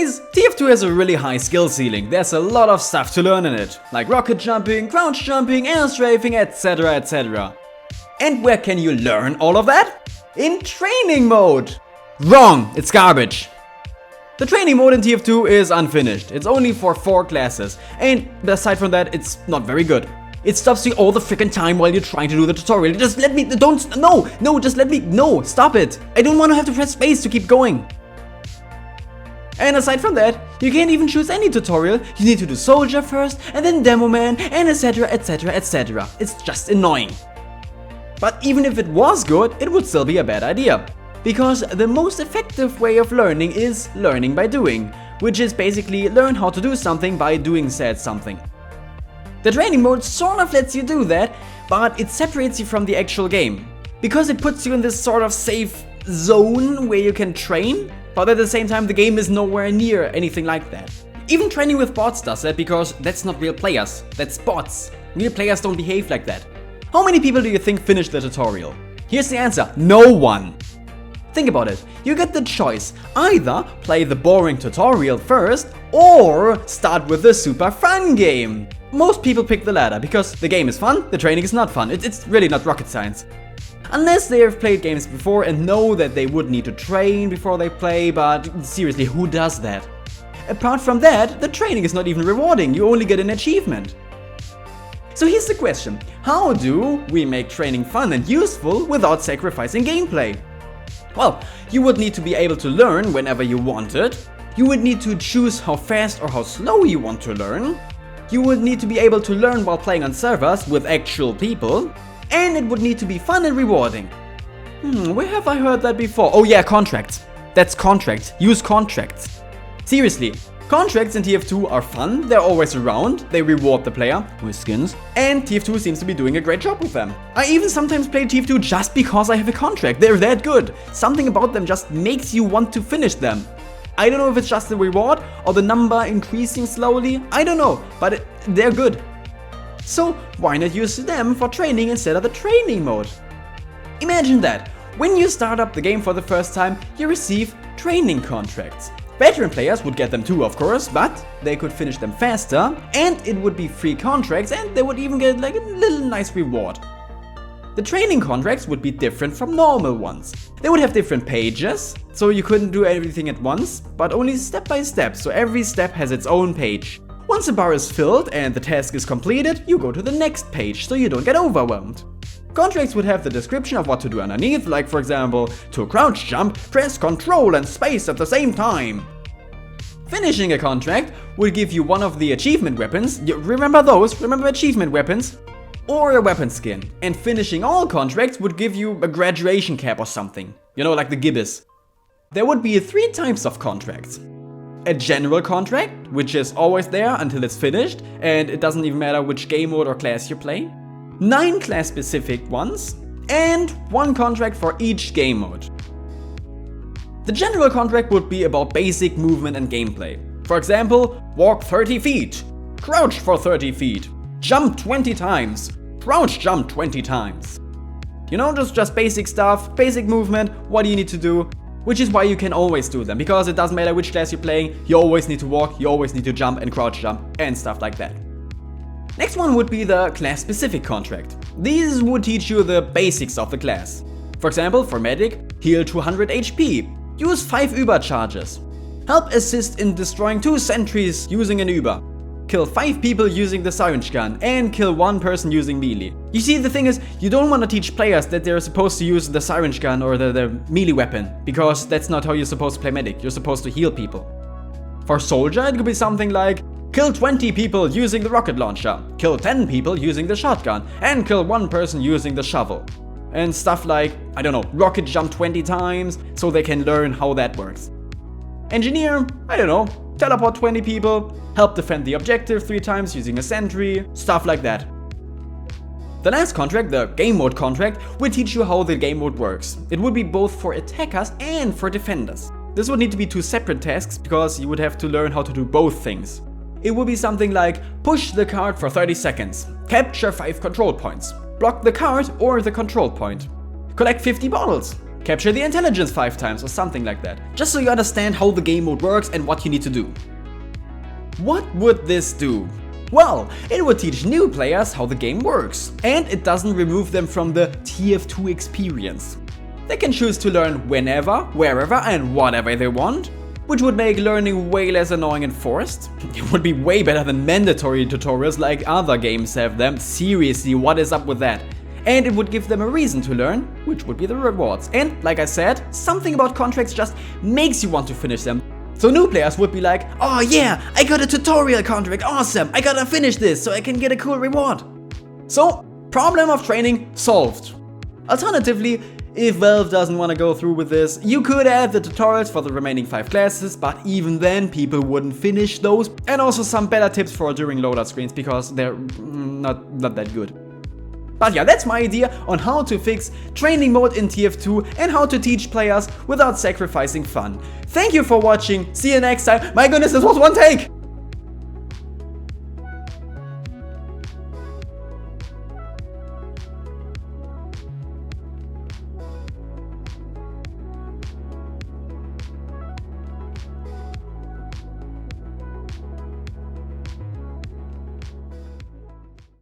Guys, TF2 has a really high skill ceiling. There's a lot of stuff to learn in it, like rocket jumping, crouch jumping, air strafing, etc, etc. And where can you learn all of that? In training mode! Wrong, it's garbage. The training mode in TF2 is unfinished. It's only for 4 classes, and aside from that, it's not very good. It stops you all the freaking time while you're trying to do the tutorial. Just let me, just let me, stop it. I don't want to have to press space to keep going. And aside from that, you can't even choose any tutorial. You need to do Soldier first, and then Demo Man, and etc, etc, etc. It's just annoying. But even if it was good, it would still be a bad idea. Because the most effective way of learning is learning by doing, which is basically learn how to do something by doing said something. The training mode sort of lets you do that, but it separates you from the actual game. Because it puts you in this sort of safe zone where you can train, but at the same time the game is nowhere near anything like that. Even training with bots does that, because that's not real players, that's bots. Real players don't behave like that. How many people do you think finished the tutorial? Here's the answer: no one. Think about it, you get the choice, either play the boring tutorial first, or start with the super fun game. Most people pick the latter, because the game is fun, the training is not fun, it's really not rocket science. Unless they have played games before and know that they would need to train before they play, but seriously, who does that? Apart from that, the training is not even rewarding, you only get an achievement. So here's the question, how do we make training fun and useful without sacrificing gameplay? Well, you would need to be able to learn whenever you want it. You would need to choose how fast or how slow you want to learn. You would need to be able to learn while playing on servers with actual people. And it would need to be fun and rewarding. Where have I heard that before? Oh yeah, contracts. That's contracts. Use contracts. Seriously, contracts in TF2 are fun, they're always around, they reward the player with skins, and TF2 seems to be doing a great job with them. I even sometimes play TF2 just because I have a contract, they're that good. Something about them just makes you want to finish them. I don't know if it's just the reward or the number increasing slowly, I don't know, but they're good. So why not use them for training instead of the training mode? Imagine that, when you start up the game for the first time, you receive training contracts. Veteran players would get them too, of course, but they could finish them faster, and it would be free contracts, and they would even get like a little nice reward. The training contracts would be different from normal ones. They would have different pages, so you couldn't do everything at once, but only step by step, so every step has its own page. Once a bar is filled and the task is completed, you go to the next page, so you don't get overwhelmed. Contracts would have the description of what to do underneath, like for example, to crouch jump, press Ctrl and space at the same time. Finishing a contract would give you one of the achievement weapons, remember those, remember achievement weapons? Or a weapon skin. And finishing all contracts would give you a graduation cap or something, you know, like the gibbous. There would be 3 types of contracts. A general contract, which is always there until it's finished, and it doesn't even matter which game mode or class you play. 9 class-specific ones, and 1 contract for each game mode. The general contract would be about basic movement and gameplay. For example, walk 30 feet, crouch for 30 feet, jump 20 times, crouch jump 20 times. You know, just basic stuff, basic movement, what do you need to do? Which is why you can always do them, because it doesn't matter which class you're playing, you always need to walk, you always need to jump and crouch jump and stuff like that. Next one would be the class-specific contract. These would teach you the basics of the class. For example, for Medic, heal 200 HP, use 5 Übercharges, help assist in destroying 2 sentries using an Über, kill 5 people using the syringe gun, and kill 1 person using melee. You see, the thing is, you don't want to teach players that they're supposed to use the syringe gun or the melee weapon, because that's not how you're supposed to play Medic, you're supposed to heal people. For Soldier, it could be something like, kill 20 people using the rocket launcher, kill 10 people using the shotgun, and kill 1 person using the shovel. And stuff like, I don't know, rocket jump 20 times, so they can learn how that works. Engineer, I don't know, teleport 20 people, help defend the objective 3 times using a sentry, stuff like that. The last contract, the game mode contract, will teach you how the game mode works. It would be both for attackers and for defenders. This would need to be 2 separate tasks, because you would have to learn how to do both things. It would be something like, push the card for 30 seconds, capture 5 control points, block the card or the control point, collect 50 bottles, capture the intelligence 5 times or something like that. Just so you understand how the game mode works and what you need to do. What would this do? Well, it would teach new players how the game works, and it doesn't remove them from the TF2 experience. They can choose to learn whenever, wherever and whatever they want, which would make learning way less annoying and forced. It would be way better than mandatory tutorials like other games have them. Seriously, what is up with that? And it would give them a reason to learn, which would be the rewards. And like I said, something about contracts just makes you want to finish them. So new players would be like, oh yeah, I got a tutorial contract, awesome, I gotta finish this so I can get a cool reward. So, problem of training solved. Alternatively, if Valve doesn't want to go through with this, you could add the tutorials for the remaining 5 classes, but even then people wouldn't finish those. And also some better tips for during loadout screens because they're not that good. But yeah, that's my idea on how to fix training mode in TF2 and how to teach players without sacrificing fun. Thank you for watching, see you next time. My goodness, this was one take!